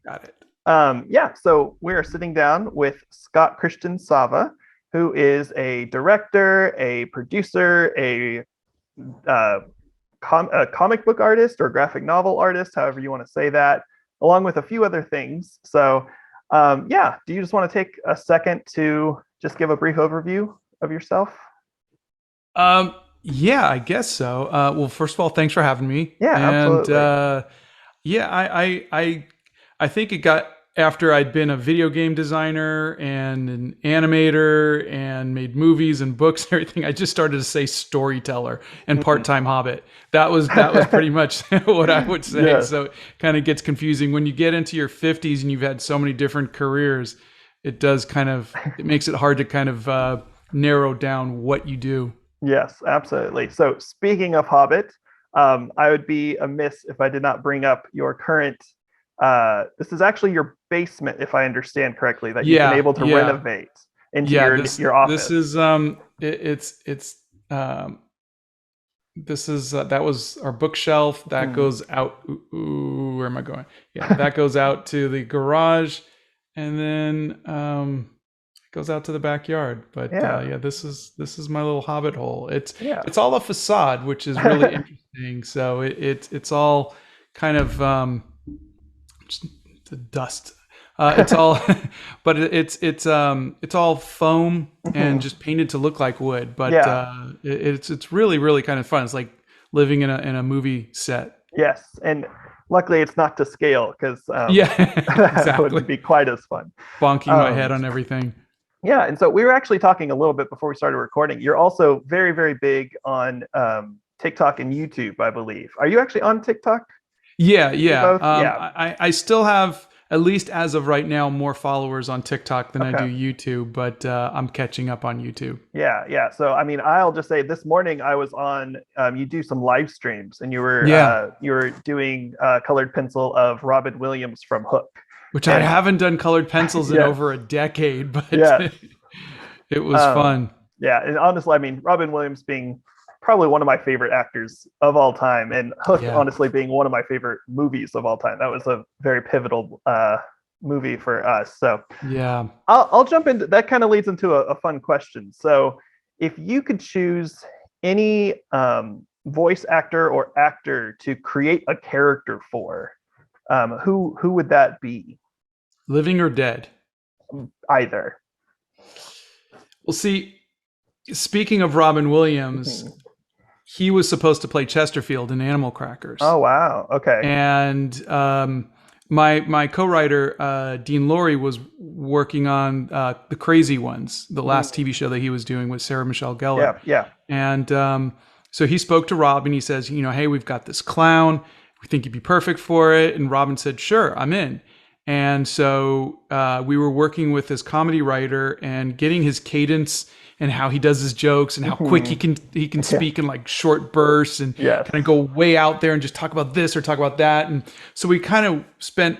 Got it. Yeah, so we're sitting down with Scott Christian Sava, who is a director, a producer, uh, a comic book artist or graphic novel artist, however you want to say that, along with a few other things. So, yeah, do you just want to take a second to just give a brief overview of yourself? Um, yeah, I guess so. Well, first of all, thanks for having me. Yeah, And absolutely. yeah, I think it got after I'd been a video game designer and an animator and made movies and books and everything. I just started to say storyteller and Mhm. part-time hobbit. That was pretty much what I would say. Yes, So it kind of gets confusing when you get into your 50s and you've had so many different careers. It does it makes it hard to kind of narrow down what you do. yes, absolutely. So, speaking of Hobbit, I would be amiss if I did not bring up your current. This is actually your basement, if I understand correctly, that you've been Yeah, able to yeah. renovate into Yeah, your this office. is it's um this is that was our bookshelf that Mm, goes out. Where am I going? Yeah, that goes out to the garage, and then it goes out to the backyard. But yeah, yeah, this is my little hobbit hole. yeah. It's all a facade, which is really interesting. So it's all kind of just the dust. It's all, but it's all foam and Mhm. just painted to look like wood. But Yeah, it's really kind of fun. It's like living in a movie set. yes, and luckily it's not to scale because Yeah, that exactly. wouldn't be quite as fun. Bonking my head Um, on everything. yeah, and so we were actually talking a little bit before we started recording. You're also very, very big on TikTok and YouTube, I believe. Are you actually on TikTok? Yeah, You yeah. both? Yeah. I still have, at least as of right now, more followers on TikTok than I do Okay. YouTube, but I'm catching up on YouTube. Yeah, yeah. So I mean, I'll just say this morning I was on. You do some live streams, and Yeah, you were doing colored pencil of Robin Williams from Hook, which I and haven't done colored pencils in yes, over a decade, but yes, it was um, fun. yeah. And honestly, I mean, Robin Williams being probably one of my favorite actors of all time, and Hook Yeah. honestly being one of my favorite movies of all time. That was a very pivotal movie for us. So Yeah. I'll jump into that. Kind of leads into a fun question. So, if you could choose any voice actor or actor to create a character for, who would that be? Living or dead. Either. Well, see, speaking of Robin Williams, Mhm. he was supposed to play Chesterfield in Animal Crackers. Oh wow. Okay. And my co-writer Dean Laurie was working on the Crazy Ones, the last Mm, TV show that he was doing with Sarah Michelle Gellar, yeah. Yeah. and so he spoke to Robin. He says, hey, we've got this clown. We think you'd be perfect for it. And Robin said, sure, I'm in. And so we were working with this comedy writer and getting his cadence and how he does his jokes and how quick Mhm. he can Yeah. speak in like short bursts and Yes. kind of go way out there and just talk about this or talk about that. And so we kind of spent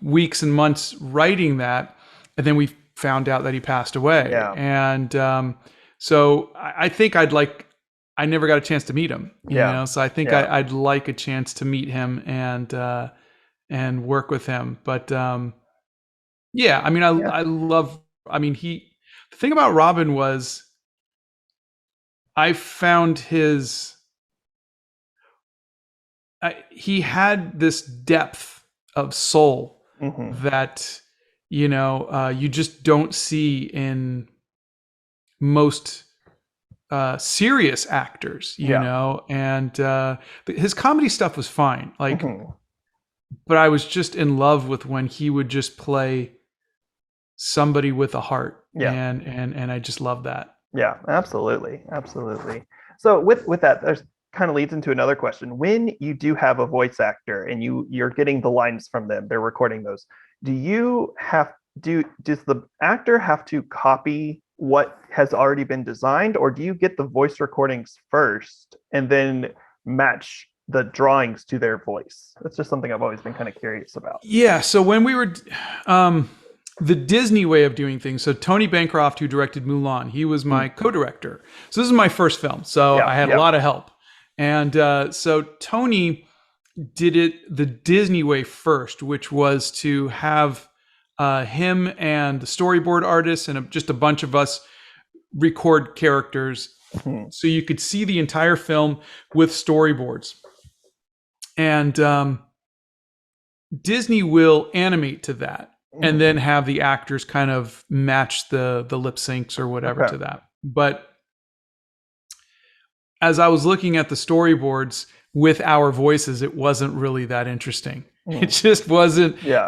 weeks and months writing that, and then we found out that he passed away. Yeah. And so I think I never got a chance to meet him, Yeah. so I think Yeah. I'd like a chance to meet him and work with him. But yeah, I mean, Yeah. I love. I mean, the thing about Robin was I found he had this depth of soul Hmm. that you just don't see in most serious actors, Yeah. and his comedy stuff was fine, like, Hmm. but I was just in love with when he would just play somebody with a heart, Yeah. and I just love that. Yeah, absolutely, absolutely. So with that, there's kind of leads into another question. When you do have a voice actor and you're getting the lines from them, they're recording those. Do you have does the actor have to copy what has already been designed, or do you get the voice recordings first and then match the drawings to their voice? That's just something I've always been kind of curious about. Yeah, so when we were um the Disney way of doing things. So Tony Bancroft, who directed Mulan, he was Mm, my co-director. So this is my first film, so yeah, I had a yep. lot of help. And so Tony did it the Disney way first, which was to have him and the storyboard artists and just a bunch of us record characters Mhm. so you could see the entire film with storyboards. And Disney will animate to that and Mhm. then have the actors kind of match the lip syncs or whatever Okay. to that. But as I was looking at the storyboards with our voices, it wasn't really that interesting. It Mhm. just wasn't. Yeah.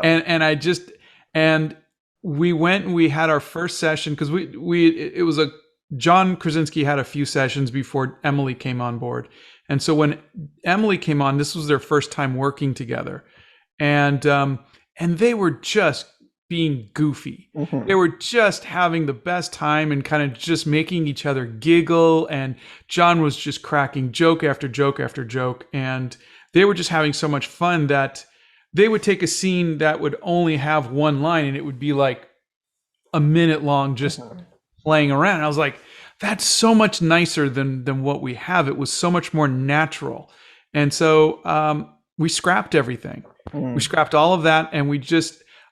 And we went and we had our first session because it was a John Krasinski had a few sessions before Emily came on board. And so when Emily came on, this was their first time working together. And they were just being goofy. They Mhm. were just having the best time and kind of just making each other giggle. And John was just cracking joke after joke after joke. And they were just having so much fun that they would take a scene that would only have one line and it would be like a minute long just Mhm. playing around. And I was like, that's so much nicer than what we have. It was so much more natural. And so we scrapped everything. We Mhm. scrapped all of that and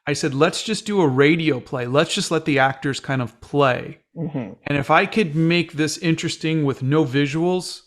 I said, let's just do a radio play. Let's just let the actors kind of play. Mhm. And if I could make this interesting with no visuals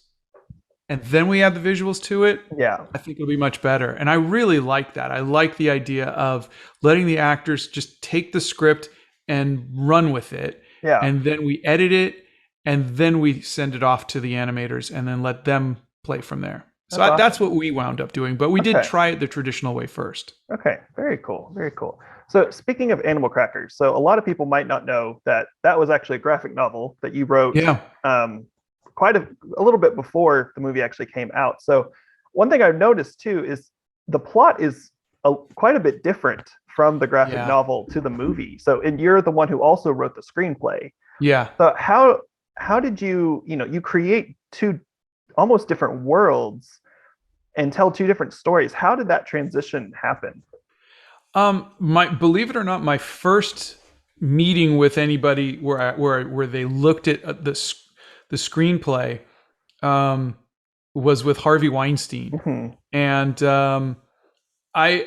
and then we add the visuals to it, Yeah. I think it'll be much better. And I really like that. I like the idea of letting the actors just take the script and run with it. Yeah. And then we edit it and then we send it off to the animators and then let them play from there. So That's that's awesome. what we wound up doing. But we did Okay. try it the traditional way first. Okay, very cool, very cool. So speaking of animal crackers, so a lot of people might not know that that was actually a graphic novel that you wrote Yeah. um, quite a little bit before the movie actually came out. So one thing I've noticed too is the plot is quite a bit different from the graphic Yeah. novel to the movie. So and you're the one who also wrote the screenplay. Yeah. So how did you create two almost different worlds and tell two different stories? How did that transition happen? My believe it or not, my first meeting with anybody where they looked at the screenplay um, was with Harvey Weinstein, Mhm. and I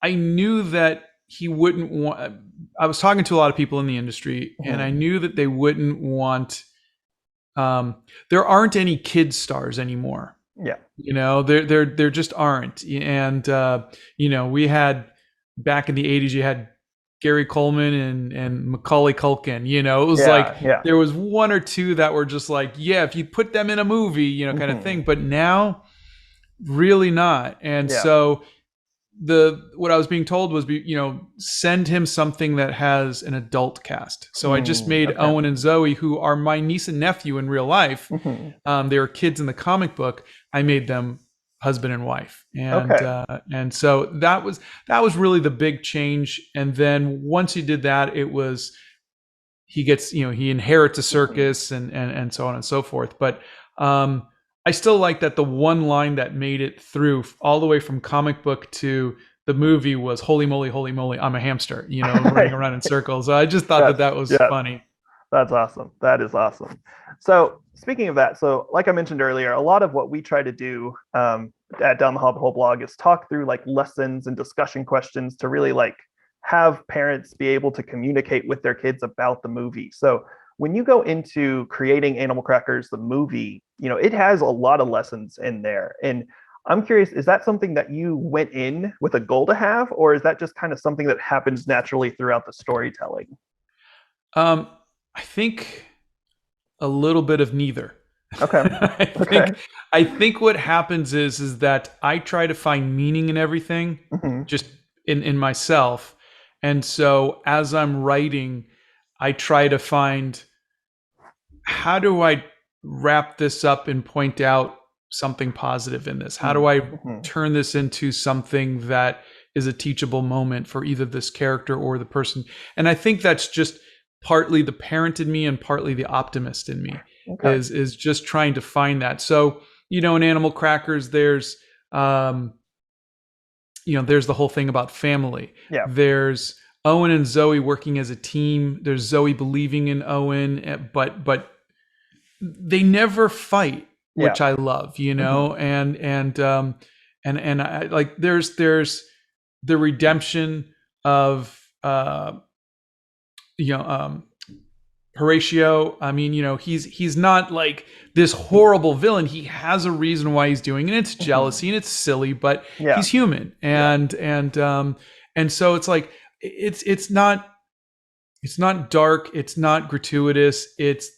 I knew that he wouldn't want. I was talking to a lot of people in the industry, and I Mhm. knew that they wouldn't want. Um, there aren't any kid stars anymore. Yeah. There just aren't. And we had back in the 80s, you had Gary Coleman and Macaulay Culkin. It was like Yeah. Yeah. there was one or two that were just like, yeah, if you put them in a movie, kind of Mhm. thing. But now, really not. And Yeah. so what I was being told was, send him something that has an adult cast. So I just made Okay. Owen and Zoe, who are my niece and nephew in real life. Mhm. They were kids in the comic book. I made them husband and wife, Okay. and so that was really the big change. And then once he did that, it was he inherits a Mhm. circus and so on and so forth. But um, I still like that the one line that made it through all the way from comic book to the movie was holy moly, I'm a hamster, running around in circles. So I just thought that That's that was yes. funny. That's awesome. That is awesome. So speaking of that, so like I mentioned earlier, a lot of what we try to do at Down the Hobbit Hole blog is talk through like lessons and discussion questions to really like have parents be able to communicate with their kids about the movie. So when you go into creating Animal Crackers, the movie, it has a lot of lessons in there. And I'm curious, is that something that you went in with a goal to have, or is that just kind of something that happens naturally throughout the storytelling? Um, I think a little bit of neither. Okay. I Okay. think I think what happens is that I try to find meaning in everything, Hmm. just in myself. And so as I'm writing, I try to find, how do I wrap this up and point out something positive in this? How do I Hmm. turn this into something that is a teachable moment for either this character or the person? And I think that's just partly the parent in me and partly the optimist in me Okay. is just trying to find that. So, in Animal Crackers, um, there's the whole thing about family. Yeah. There's Owen and Zoe working as a team. There's Zoe believing in Owen, but they never fight, Yeah. which I love, Hmm. and and I, like there's the redemption of you know Horatio. I mean, he's not like this horrible villain. He has a reason why he's doing it. It's jealousy and it's silly, but Yeah. he's human. And so it's like it's not dark. It's not gratuitous. It's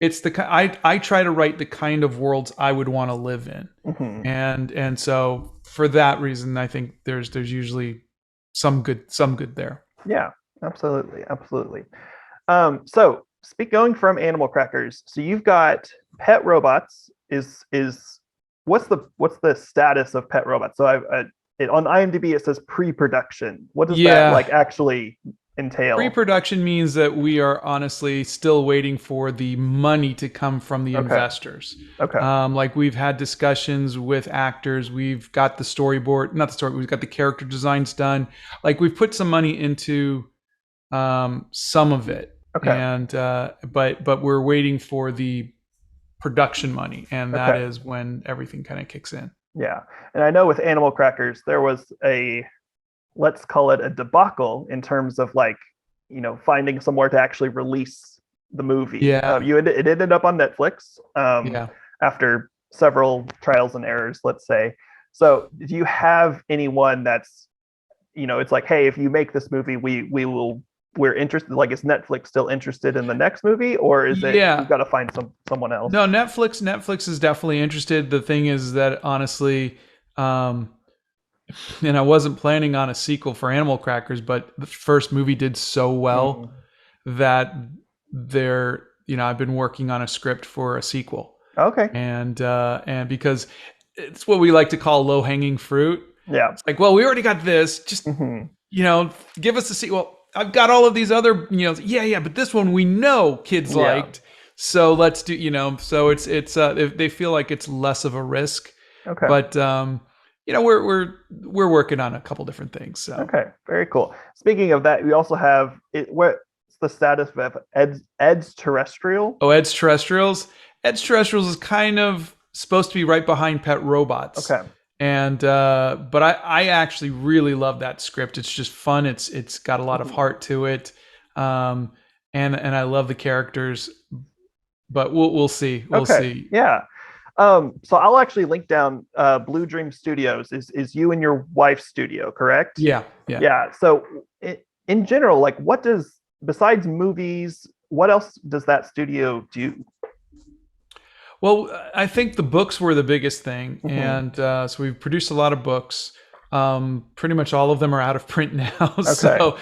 I try to write the kind of worlds I would want to live in. Mhm. And so for that reason, I think there's usually some good there. Yeah, absolutely, absolutely. So going from animal crackers, so you've got pet robots. Is what's the status of pet robots? So on IMDb it says pre-production. What does that like actually entail? Pre-production means that we are honestly still waiting for the money to come from the investors. Okay. Like we've had discussions with actors. We've got the storyboard, not the story. We've got the character designs done. Like we've put some money into some of it. Okay. And but we're waiting for the production money, and that is when everything kind of kicks in. Yeah, and I know with Animal Crackers there was let's call it a debacle in terms of like finding somewhere to actually release the movie. Yeah, it ended up on Netflix. After several trials and errors, let's say. So, do you have anyone that's it's like, hey, if you make this movie, we're interested. Like, is Netflix still interested in the next movie, or is it you've got to find someone else? No, Netflix is definitely interested. The thing is that honestly, and I wasn't planning on a sequel for Animal Crackers, but the first movie did so well that I've been working on a script for a sequel. Okay. And because it's what we like to call low hanging fruit. Yeah. It's like, well, we already got this. Just give us a sequel. I've got all of these other, but this one we know kids liked, so let's do, so it's they feel like it's less of a risk. Okay. But we're working on a couple different things. So. Okay, very cool. Speaking of that, we also have what's the status of Ed's Terrestrial? Oh, Ed's Terrestrials. Ed's Terrestrials is kind of supposed to be right behind Pet Robots. Okay. And but I actually really love that script. It's just fun. It's got a lot of heart to it, and I love the characters. But we'll see. We'll see. Yeah. So I'll actually link down Blue Dream Studios is you and your wife's studio, correct? Yeah. So in general, like besides movies, what else does that studio do? Well, I think the books were the biggest thing. And so we've produced a lot of books. Pretty much all of them are out of print now. Okay. So,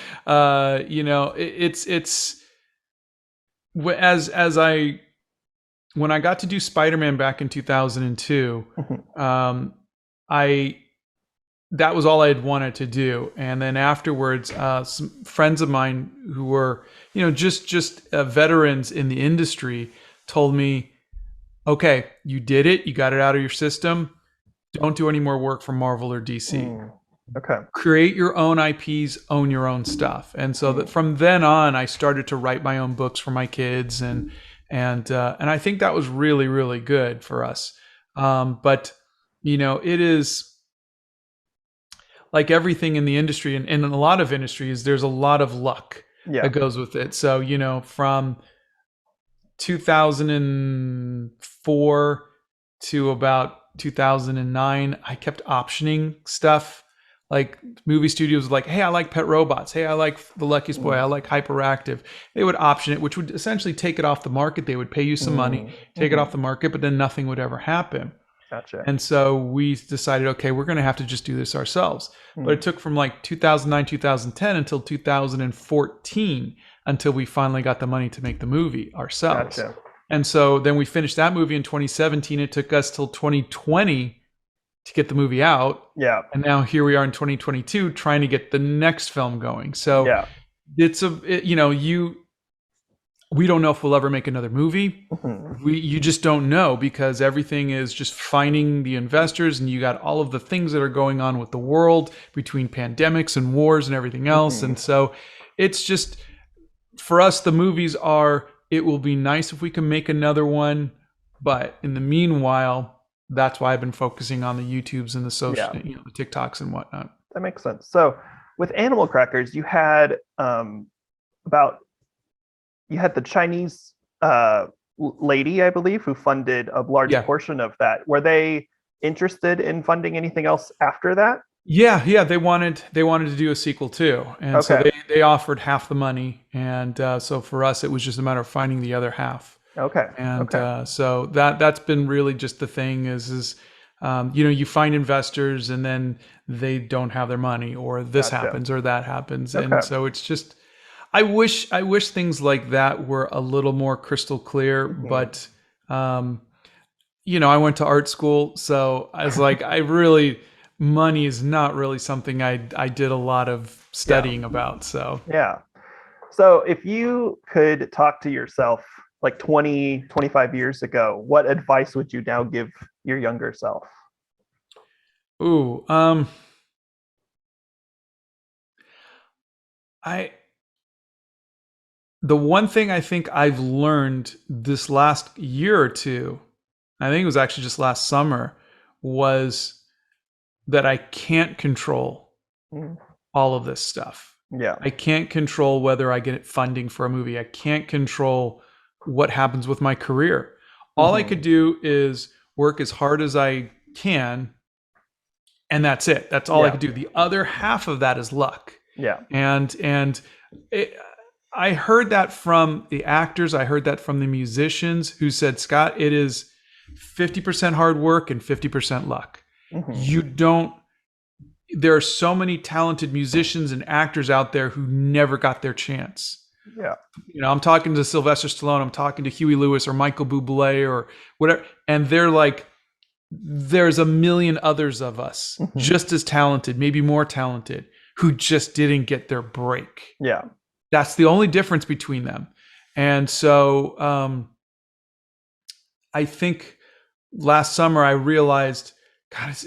when I got to do Spider-Man back in 2002, that was all I had wanted to do. And then afterwards, some friends of mine who were, just veterans in the industry told me, okay, you did it. You got it out of your system. Don't do any more work for Marvel or DC. Okay. Create your own IPs, own your own stuff. And so that from then on, I started to write my own books for my kids. And I think that was really, really good for us. But, it is like everything in the industry and in a lot of industries, there's a lot of luck that goes with it. So, from 2004 to about 2009, I kept optioning stuff. Like movie studios were like, hey, I like Pet Robots. Hey, I like The Luckiest Boy. I like Hyperactive. They would option it, which would essentially take it off the market. They would pay you some money, take it off the market, but then nothing would ever happen. Gotcha. And so we decided, okay, we're going to have to just do this ourselves. But it took from like 2009, 2010 until 2014 until we finally got the money to make the movie ourselves. Gotcha. And so then we finished that movie in 2017. It took us till 2020 to get the movie out. Yeah. And now here we are in 2022 trying to get the next film going. So we don't know if we'll ever make another movie. You just don't know because everything is just finding the investors, and you got all of the things that are going on with the world between pandemics and wars and everything else. And so it's just, for us, the movies are, it will be nice if we can make another one. But in the meanwhile, that's why I've been focusing on the YouTubes and the social, Yeah, the TikToks and whatnot. that makes sense. So with Animal Crackers, you had about you had the Chinese lady, I believe, who funded a large Yeah. portion of that. Were they interested in funding anything else after that? Yeah. They wanted to do a sequel too, and so Okay. they offered half the money, and so for us, it was just a matter of finding the other half. Okay. And Okay. so that's been really just the thing is you find investors and then they don't have their money, or this Gotcha. happens or that happens, and Okay. so it's just I wish things like that were a little more crystal clear, Mhm. but I went to art school, so I was like, I really money is not really something I did a lot of Yeah. studying about. So, Yeah. So if you could talk to yourself like 20, 25 years ago, what advice would you now give your younger self? ooh, I the one thing I think I've learned this last year or two, I think it was actually just last summer, was that I can't control Mm. all of this stuff. Yeah. I can't control whether I get funding for a movie. I can't control what happens with my career. All I could Hmm. do is work as hard as I can, and that's it. That's all I Yeah. could do. The other half of that is luck. Yeah. And it, I heard that from the actors. I heard that from the musicians who said, Scott, it is 50% hard work and 50% luck. Hmm. You don't, there are so many talented musicians and actors out there who never got their chance. Yeah. I'm talking to Sylvester Stallone, I'm talking to Huey Lewis or Michael Bublé or whatever. And they're like, there's a million others of us Hmm. just as talented, maybe more talented, who just didn't get their break. Yeah. That's the only difference between them. And so I think last summer I realized, God, this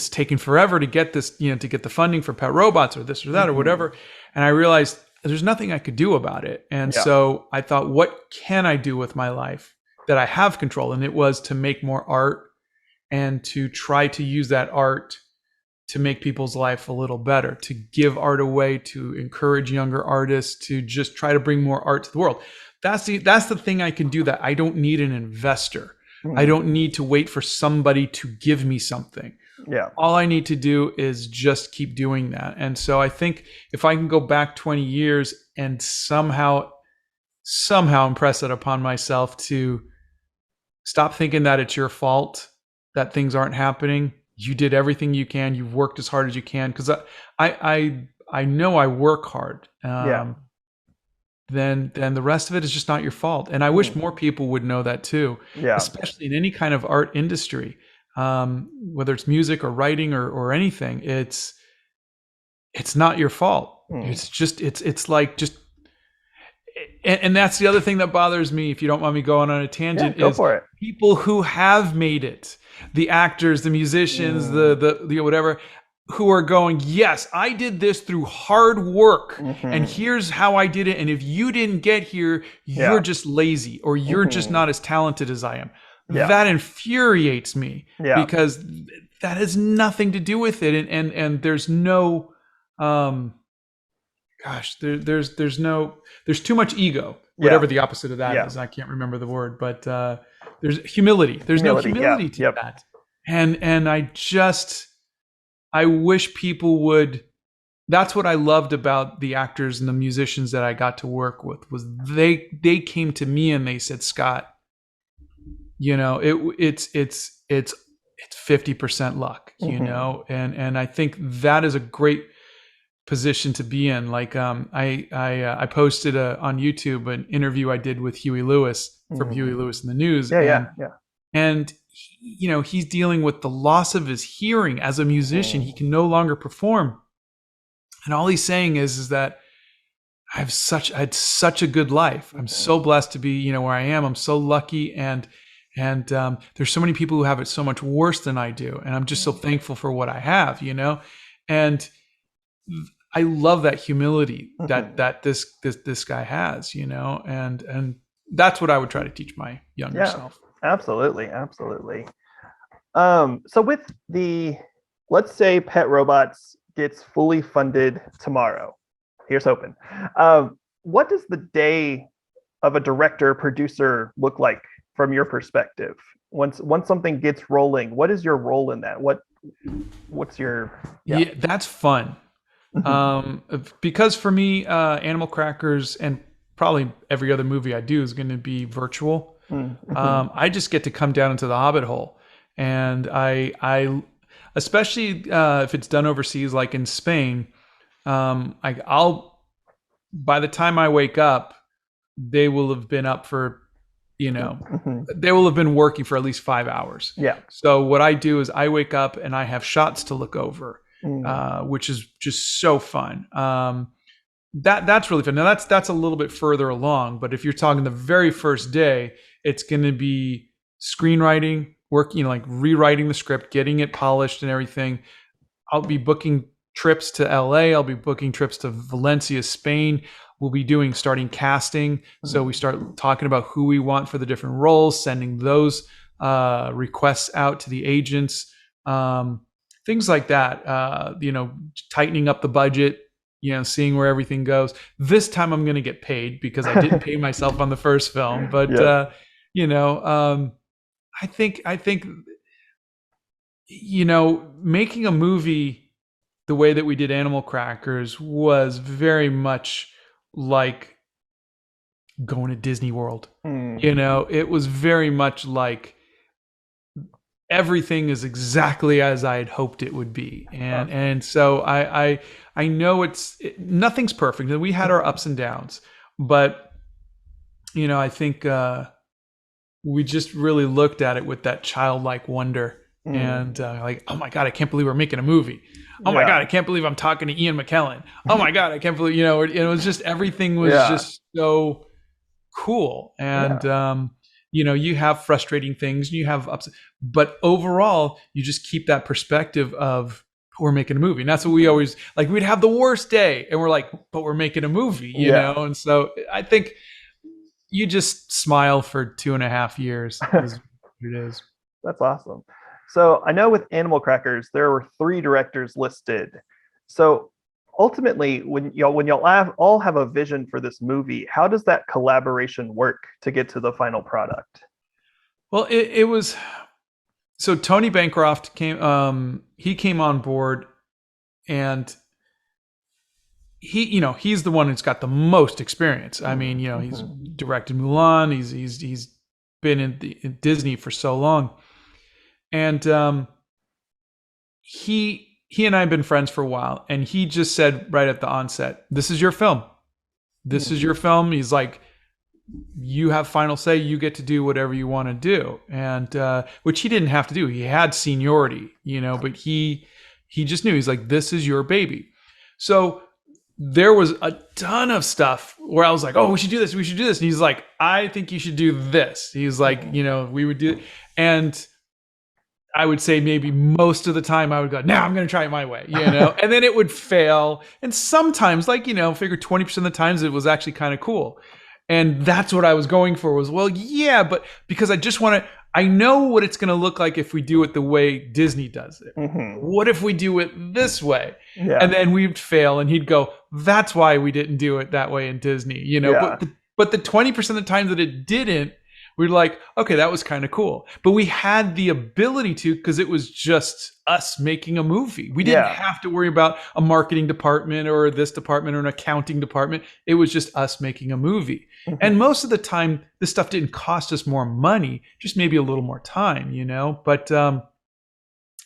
is taking forever to get this, to get the funding for Pet Robots or this or that or Hmm. whatever. And I realized there's nothing I could do about it. And Yeah. so I thought, what can I do with my life that I have control? And it was to make more art and to try to use that art to make people's life a little better, to give art away, to encourage younger artists, to just try to bring more art to the world. That's the thing I can do, that I don't need an investor. I Mm. don't need to wait for somebody to give me something. Yeah. All I need to do is just keep doing that. And so I think if I can go back 20 years and somehow impress it upon myself to stop thinking that it's your fault that things aren't happening. You did everything you can. You've worked as hard as you can, because I know I work hard. Yeah. Then the rest of it is just not your fault. And I wish Mm. more people would know that too, Yeah. especially in any kind of art industry, whether it's music or writing or anything. It's not your fault. Mm. It's like just and that's the other thing that bothers me, if you don't mind me going on a Yeah. tangent, Go is for it. people who have made it, the actors, the musicians, Mm. the whatever, who are going, yes, I did this through hard work, and Hmm. here's how I did it, and if you didn't get here, you're Yeah. just lazy, or you're just Hmm. not as talented as I am. Yeah. That infuriates me, Yeah. because that has nothing to do with it, and there's no um gosh, there's too much ego, Yeah. whatever the opposite of that Yeah. is. I can't remember the word, but there's humility. There's no Humility. Yeah. humility to Yep. that. And I wish people would. That's what I loved about the actors and the musicians that I got to work with, was they came to me and they said, Scott, it's 50% luck, Hmm. and I think that is a great position to be in. Like I posted on YouTube an interview I did with Huey Lewis from Huey Hmm. Lewis in the News, Yeah. and Yeah. Yeah. he's dealing with the loss of his hearing as a musician. He Hmm. can no longer perform, and all he's saying is that I had such a good life. I'm Hmm. so blessed to be where I am. I'm so lucky, and there's so many people who have it so much worse than I do, and I'm just so thankful for what I have. And I love that humility that Hmm. this guy has, and that's what I would try to teach my younger Yeah. self. Absolutely. Absolutely. So with let's say Pet Robots gets fully funded tomorrow. Here's hoping. What does the day of a director producer look like from your perspective? Once something gets rolling, what is your role in that? What's your Yeah, that's fun. Mhm. Because for me, Animal Crackers and probably every other movie I do is going to be virtual. Mhm. I just get to come down into the Hobbit hole, and especially if it's done overseas, like in Spain, I'll by the time I wake up, they will have been up for, you know, Mhm. they will have been working for at least 5 hours. Yeah. So what I do is I wake up and I have shots to look over, Mm. which is just so fun. That's really fun. Now that's a little bit further along, but if you're talking the very first day, it's going to be screenwriting, work, like rewriting the script, getting it polished and everything. I'll be booking trips to LA. I'll be booking trips to Valencia, Spain. We'll be starting casting. So we start talking about who we want for the different roles, sending those requests out to the agents, things like that. Tightening up the budget, seeing where everything goes. This time I'm going to get paid because I didn't pay myself on the first film. But, Yeah. I think, making a movie the way that we did Animal Crackers was very much like going to Disney World. Mm. It was very much like everything is exactly as I had hoped it would be, and Awesome. and so I know nothing's perfect. We had our ups and downs, but I think we just really looked at it with that childlike wonder. Mm. And like, oh my God, I can't believe we're making a movie. Oh my God, Yeah. I can't believe I'm talking to Ian McKellen. Oh my God, I can't believe, it was just, everything was Yeah. just so cool. And, Yeah. you have frustrating things, you have ups, but overall, you just keep that perspective of, we're making a movie. And that's what we always, like, we'd have the worst day and we're like, but we're making a movie, Yeah. And so I think you just smile for 2.5 years is what it is. That's awesome. So I know with Animal Crackers, there were three directors listed. So ultimately, when y'all all have a vision for this movie, how does that collaboration work to get to the final product? Well, it was, so Tony Bancroft he came on board, and he's the one who's got the most experience. I mean, he's Mhm. directed Mulan. He's been in Disney for so long, and he and I have been friends for a while, and he just said right at the onset, "This is your film. This is Mhm. your film." He's like, "You have final say. You get to do whatever you want to do," and which he didn't have to do. He had seniority, but he just knew. He's like, "This is your baby." So there was a ton of stuff where I was like, "Oh, we should do this. We should do this." And he's like, "I think you should do this." He's like, Mhm. we would do it. And I would say maybe most of the time I would go, "Now I'm going to try it my way," and then it would fail. And sometimes, like, figure 20% of the times it was actually kind of cool. And that's what I was going for was, well, yeah, but because I know what it's going to look like if we do it the way Disney does it. Mhm. What if we do it this way? And Yeah. then we'd fail and he'd go, "That's why we didn't do it that way in Disney," Yeah. but the 20% of the times that it didn't, we are like, okay, that was kind of cool. But we had the ability to, because it was just us making a movie. We didn't Yeah. have to worry about a marketing department or this department or an accounting department. It was just us making a movie. And Mhm. most of the time, this stuff didn't cost us more money, just maybe a little more time, But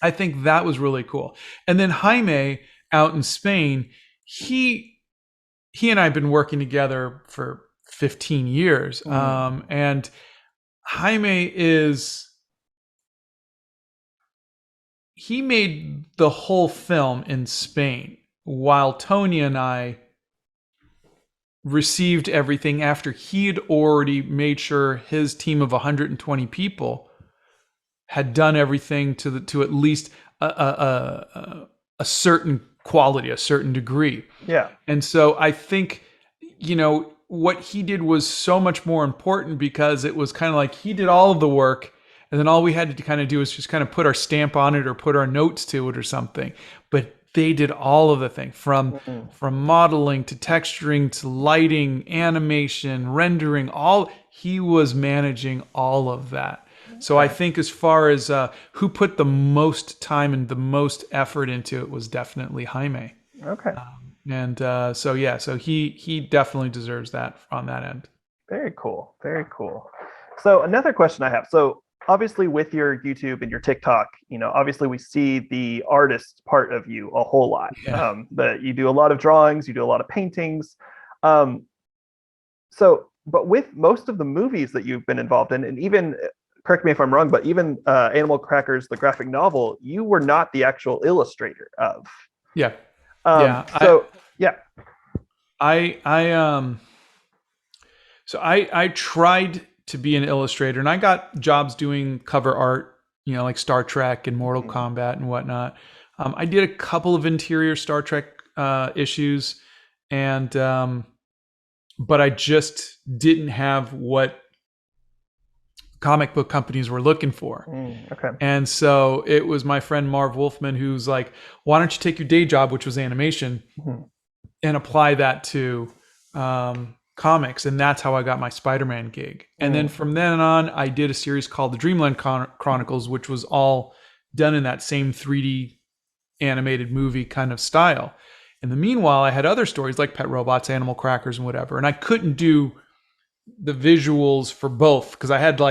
I think that was really cool. And then Jaime out in Spain, he and I have been working together for 15 years. Mm. And Jaime he made the whole film in Spain, while Tony and I received everything after he had already made sure his team of 120 people had done everything to at least a certain quality, a certain degree. Yeah. And so I think, what he did was so much more important because it was kind of like he did all of the work and then all we had to kind of do is just kind of put our stamp on it or put our notes to it or something. But they did all of the thing from modeling to texturing to lighting, animation, rendering. All he was managing all of that. So I Okay. think as far as who put the most time and the most effort into it was definitely Jaime. Okay. And so yeah, so he definitely deserves that on that end. Very cool. Very cool. So another question I have. So obviously with your YouTube and your TikTok, obviously we see the artist part of you a whole lot. Yeah. But you do a lot of drawings, you do a lot of paintings. Um, but with most of the movies that you've been involved in, and even correct me if I'm wrong, but even Animal Crackers, the graphic novel, you were not the actual illustrator of. Yeah. Um, Yeah. so yeah. I so I tried to be an illustrator, and I got jobs doing cover art, like Star Trek and Mortal Kombat and whatnot. I did a couple of interior Star Trek issues, and but I just didn't have what comic book companies were looking for. Okay. And so it was my friend Marv Wolfman who's like, "Why don't you take your day job, which was animation, Mhm. and apply that to comics?" And that's how I got my Spider-Man gig. And then from then on, I did a series called the Dreamland Chronicles, which was all done in that same 3D animated movie kind of style. In the meanwhile, I had other stories like Pet Robots, Animal Crackers, and whatever. And I couldn't do the visuals for both because I had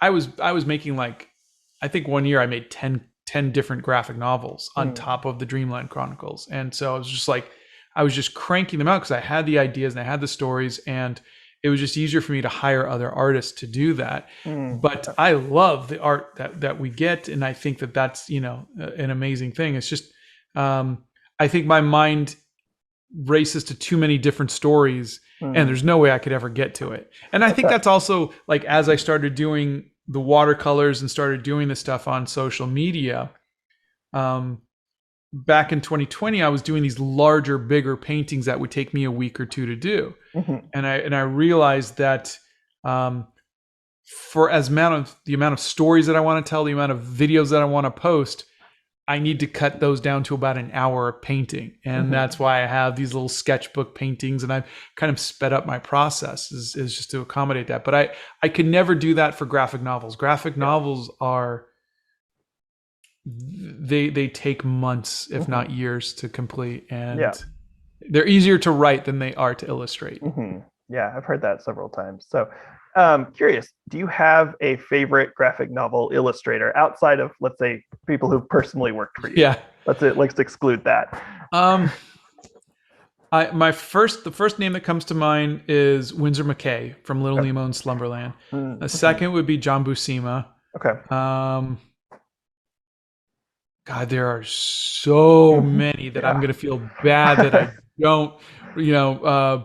I was making I think one year I made 10 different graphic novels on top of the Dreamland Chronicles. And so I was just cranking them out because I had the ideas and I had the stories, and it was just easier for me to hire other artists to do that. But I love the art that we get, and I think that that's an amazing thing. It's just I think my mind races to too many different stories, and there's no way I could ever get to it. And I think Okay. that's also as I started doing the watercolors and started doing the stuff on social media. Back in 2020, I was doing these larger, bigger paintings that would take me a week or two to do, Mhm. and I realized that um, for the amount of stories that I want to tell, the amount of videos that I want to post, I need to cut those down to about an hour of painting. And that's why I have these little sketchbook paintings, and I've kind of sped up my process is just to accommodate that. But I could never do that for graphic novels. Graphic Yeah. novels they take months, if not years, to complete. And Yeah. they're easier to write than they are to illustrate. Yeah, I've heard that several times. So, curious, do you have a favorite graphic novel illustrator outside of, let's say, people who've personally worked for you? Yeah. Let's exclude that. Um, the first name that comes to mind is Winsor McKay from Little Okay. Nemo and Slumberland. Mm-hmm. The second would be John Buscema. Okay. God, there are so many that I'm Yeah. going to feel bad that I don't,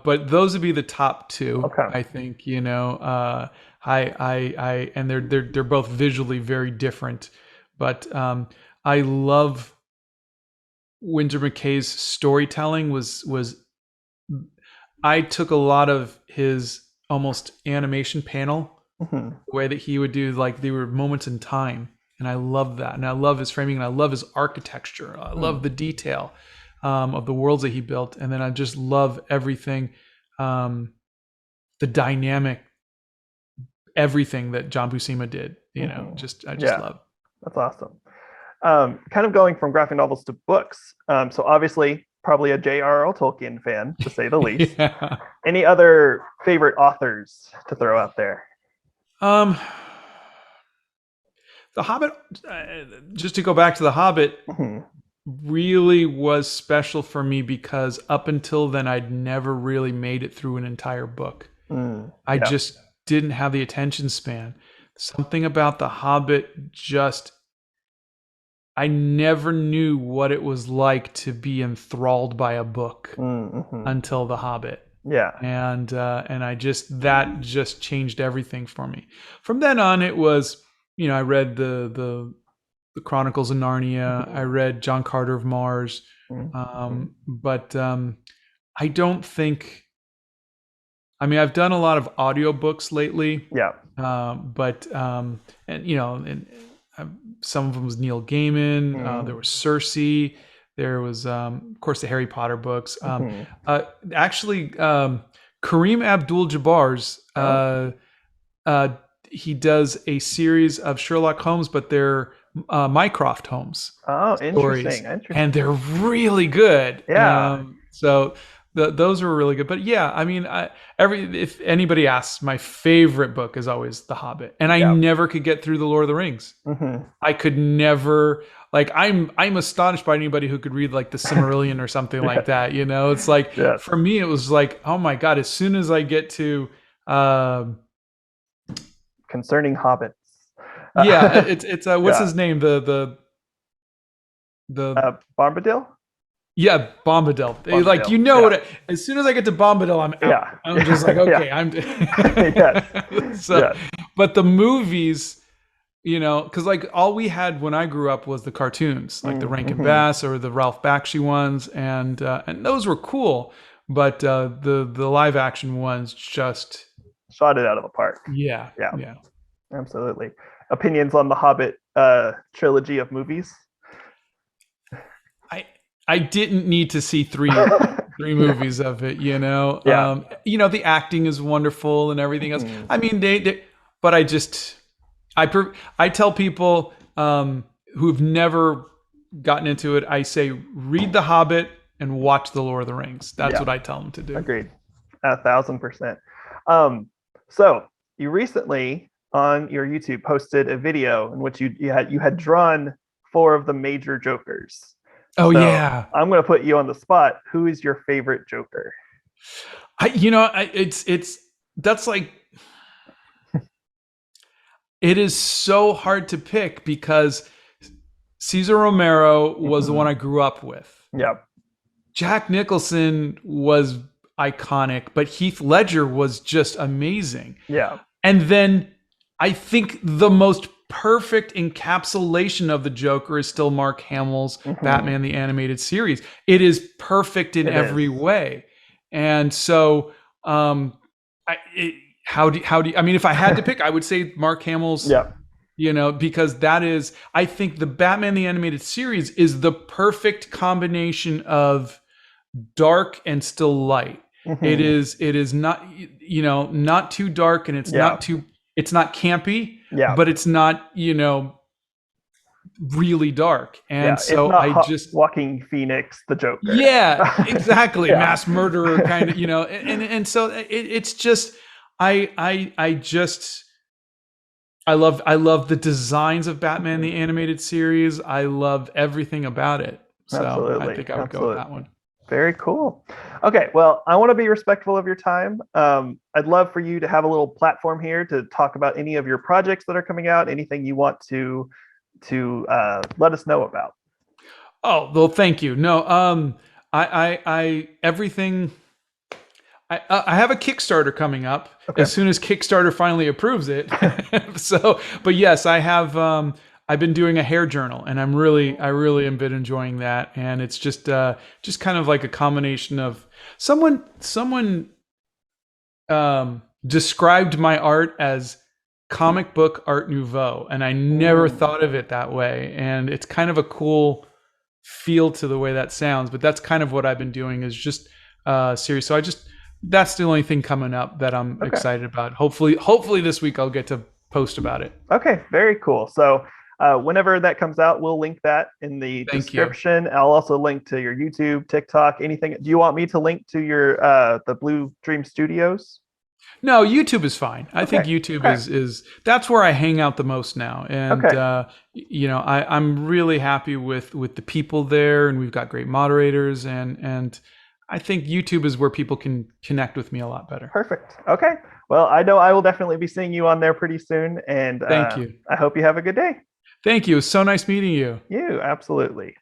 but those would be the top two, Okay. I think, and they're both visually very different, but I love Winsor McKay's storytelling was I took a lot of his almost animation panel, Mm-hmm. the way that he would do, like they were moments in time, and I love that, and I love his framing, and I love his architecture, I love the detail of the worlds that he built, and then I just love everything, the dynamic, everything that John Buscema did. I just Yeah, love. that's awesome. Kind of going from graphic novels to books. So obviously, probably a J.R.R. Tolkien fan, to say the least. Yeah. Any other favorite authors to throw out there? Um, the Hobbit. Just to go back to the Hobbit, Mhm. really was special for me because up until then I'd never really made it through an entire book. I Yeah. just didn't have the attention span. Something about the Hobbit just I never knew what it was like to be enthralled by a book Mm-hmm. until the Hobbit. Yeah. And I just that just changed everything for me. From then on it was, I read the Chronicles of Narnia. I read John Carter of Mars, Mm-hmm. but I don't think I mean, I've done a lot of audiobooks lately, Yeah. but and uh, some of them was Neil Gaiman. There Mm. was Cersei. There was, of course, the Harry Potter books. Mhm. Uh, actually, Kareem Abdul-Jabbar's. Oh. Uh, he does a series of Sherlock Holmes, but they're Mycroft Holmes Oh, stories, interesting. and Interesting. they're really good. Yeah. So those were really good. But yeah, I mean, if anybody asks, my favorite book is always The Hobbit, and I Yeah. never could get through the Lord of the Rings. Hmm. I could never like I'm astonished by anybody who could read like the Silmarillion or something like Yeah. that. It's like Yes. for me it was like, oh my god, as soon as I get to Concerning hobbits. yeah, it's what's Yeah. his name? The Bombadil? yeah, Bombadil. Like Bombadil. what Yeah. as soon as I get to Bombadil, I'm out. Yeah. I'm just like, okay, Yeah. I'm Yes. so Yes. but the movies, because like all we had when I grew up was the cartoons, like the Rankin Mm-hmm. Bass or the Ralph Bakshi ones, and those were cool. But the live action ones just Shot it out of the park. yeah, Yeah, yeah. absolutely. Opinions on the Hobbit trilogy of movies? I I didn't need to see three Yeah. movies of it. Yeah. The acting is wonderful and everything else. Mhm. I mean, but I tell people who've never gotten into it, I say read The Hobbit and watch The Lord of the Rings. That's Yeah. what I tell them to do. Agreed. 1,000%. Um, so you recently on your YouTube posted a video in which you had drawn four of the major Jokers. Oh So yeah, I'm going to put you on the spot. Who is your favorite Joker? it's that's like it is so hard to pick because Cesar Romero was the one Mhm. I grew up with. Yeah. Jack Nicholson was iconic, but Heath Ledger was just amazing. Yeah. And then I think the most perfect encapsulation of the Joker is still Mark Hamill's Mhm. Batman the Animated Series. It is perfect in It is. every way. And so I it, how do you, I mean if I had to pick I would say Mark Hamill's, Yeah. because I think the Batman the Animated Series is the perfect combination of dark and still light. Mhm. It is not not too dark, and Yeah. it's not campy, Yeah. but it's not really dark. And Yeah. It's so not I just Walking Phoenix, the Joker. yeah, exactly, Yeah. mass murderer kind of, and so it's just I just I love the designs of Batman Mhm. the Animated Series. I love everything about it. So I Absolutely. think I would go with that Absolutely. one. Very cool. Okay, well, I want to be respectful of your time. I'd love for you to have a little platform here to talk about any of your projects that are coming out, anything you want to let us know about. Oh, well, thank you. No, I everything. I have a Kickstarter coming up Okay. as soon as Kickstarter finally approves it. So, but yes, I have. I've been doing a hair journal, and I really am been enjoying that. And it's just kind of like a combination of someone described my art as comic book art nouveau, and I never Mm. thought of it that way. And it's kind of a cool feel to the way that sounds, but that's kind of what I've been doing is just series. So that's the only thing coming up that I'm Okay. excited about. Hopefully this week I'll get to post about it. Okay. Very cool. So whenever that comes out, we'll link that in the Thank you. description. I'll also link to your YouTube, TikTok, anything. Do you want me to link to your the Blue Dream Studios? No, YouTube is fine. I think Okay. YouTube Okay. is that's where I hang out the most now. And Okay. I'm really happy with the people there, and we've got great moderators, and I think YouTube is where people can connect with me a lot better. Perfect. Okay. Well, I know I will definitely be seeing you on there pretty soon, and Thank you. I hope you have a good day. Thank you. It was so nice meeting you. You, absolutely.